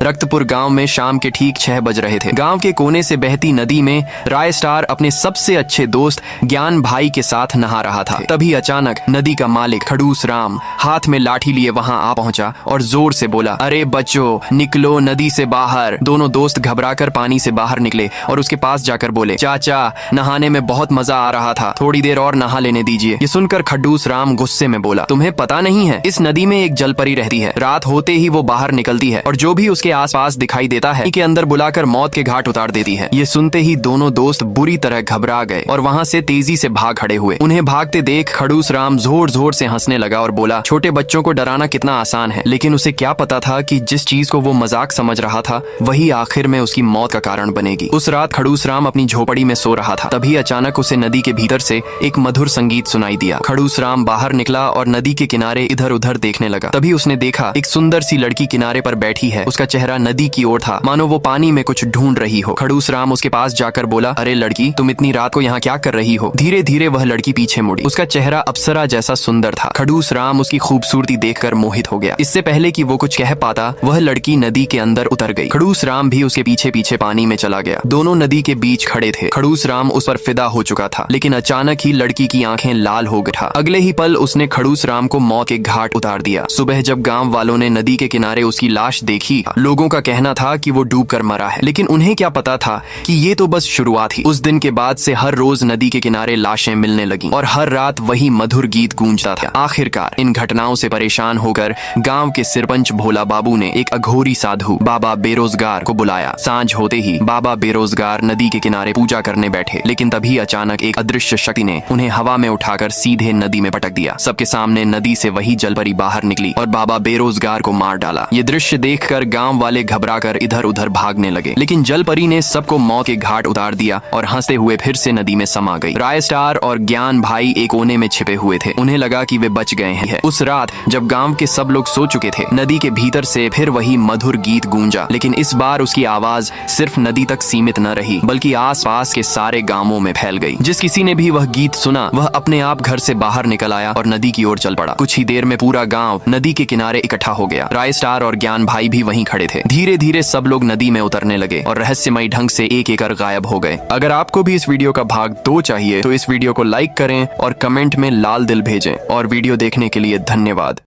रक्तपुर गांव में शाम के ठीक 6 बज रहे थे। गांव के कोने से बहती नदी में राय स्टार अपने सबसे अच्छे दोस्त ज्ञान भाई के साथ नहा रहा था। तभी अचानक नदी का मालिक खड़ूस राम हाथ में लाठी लिए वहां आ पहुंचा और जोर से बोला, अरे बच्चों, निकलो नदी से बाहर। दोनों दोस्त घबराकर पानी से बाहर निकले और उसके पास जाकर बोले, चाचा, नहाने में बहुत मजा आ रहा था, थोड़ी देर और नहा लेने दीजिए। ये सुनकर खड़ूस राम गुस्से में बोला, तुम्हें पता नहीं है, इस नदी में एक जलपरी रहती है। रात होते ही वो बाहर निकलती है और जो भी उसके आसपास दिखाई देता है के अंदर बुलाकर मौत के घाट उतार देती है। ये सुनते ही दोनों दोस्त बुरी तरह घबरा गए और वहाँ से तेजी से भाग खड़े हुए। उन्हें भागते देख खड़ूस राम जोर जोर से हंसने लगा और बोला, छोटे बच्चों को डराना कितना आसान है। लेकिन उसे क्या पता था कि जिस चीज को वो मजाक समझ रहा था वही आखिर में उसकी मौत का कारण बनेगी। उस रात खड़ूस राम अपनी झोपड़ी में सो रहा था। तभी अचानक उसे नदी के भीतर से एक मधुर संगीत सुनाई दिया। खड़ूस राम बाहर निकला और नदी के किनारे इधर उधर देखने लगा। तभी उसने देखा एक सुंदर सी लड़की किनारे पर बैठी है। उसका चेहरा नदी की ओर था, मानो वो पानी में कुछ ढूंढ रही हो। खड़ूस राम उसके पास जाकर बोला, अरे लड़की, तुम इतनी रात को यहाँ क्या कर रही हो? धीरे धीरे वह लड़की पीछे मुड़ी। उसका चेहरा अप्सरा जैसा सुंदर था। खड़ूस राम उसकी खूबसूरती देखकर मोहित हो गया। इससे पहले कि वो कुछ कह पाता, वह लड़की नदी के अंदर उतर गई। खड़ूस राम भी उसके पीछे पीछे पानी में चला गया। दोनों नदी के बीच खड़े थे। खड़ूस राम उस पर फिदा हो चुका था, लेकिन अचानक ही लड़की की आंखें लाल हो गई। अगले ही पल उसने खड़ूस राम को मौत के घाट उतार दिया। सुबह जब गांव वालों ने नदी के किनारे उसकी लाश देखी, लोगों का कहना था कि वो डूबकर मरा है। लेकिन उन्हें क्या पता था कि ये तो बस शुरुआत ही। उस दिन के बाद से हर रोज नदी के किनारे लाशें मिलने लगी और हर रात वही मधुर गीत गूंजता था। आखिरकार इन घटनाओं से परेशान होकर गांव के सरपंच भोला बाबू ने एक अघोरी साधु बाबा बेरोजगार को बुलाया। सांझ होते ही बाबा बेरोजगार नदी के किनारे पूजा करने बैठे, लेकिन तभी अचानक एक अदृश्य शक्ति ने उन्हें हवा में उठाकर सीधे नदी में पटक दिया। सबके सामने नदी से वही जलपरी बाहर निकली और बाबा बेरोजगार को मार डाला। ये दृश्य देखकर गांव वाले घबराकर इधर उधर भागने लगे, लेकिन जलपरी ने सबको मौत के घाट उतार दिया और हंसते हुए फिर से नदी में समा गई। राय स्टार और ज्ञान भाई एक कोने में छिपे हुए थे। उन्हें लगा कि वे बच गए हैं। उस रात जब गांव के सब लोग सो चुके थे, नदी के भीतर से फिर वही मधुर गीत गूंजा, लेकिन इस बार उसकी आवाज सिर्फ नदी तक सीमित न रही, बल्कि आसपास के सारे गांवों में फैल गई। जिस किसी ने भी वह गीत सुना, वह अपने आप घर से बाहर निकल आया और नदी की ओर चल पड़ा। कुछ ही देर में पूरा गांव नदी के किनारे इकट्ठा हो गया। राय स्टार और ज्ञान भाई भी वहीं खड़े थे। धीरे धीरे सब लोग नदी में उतरने लगे और रहस्यमयी ढंग से एक एक कर गायब हो गए। अगर आपको भी इस वीडियो का भाग 2 चाहिए तो इस वीडियो को लाइक करें और कमेंट में लाल दिल भेजें। और वीडियो देखने के लिए धन्यवाद।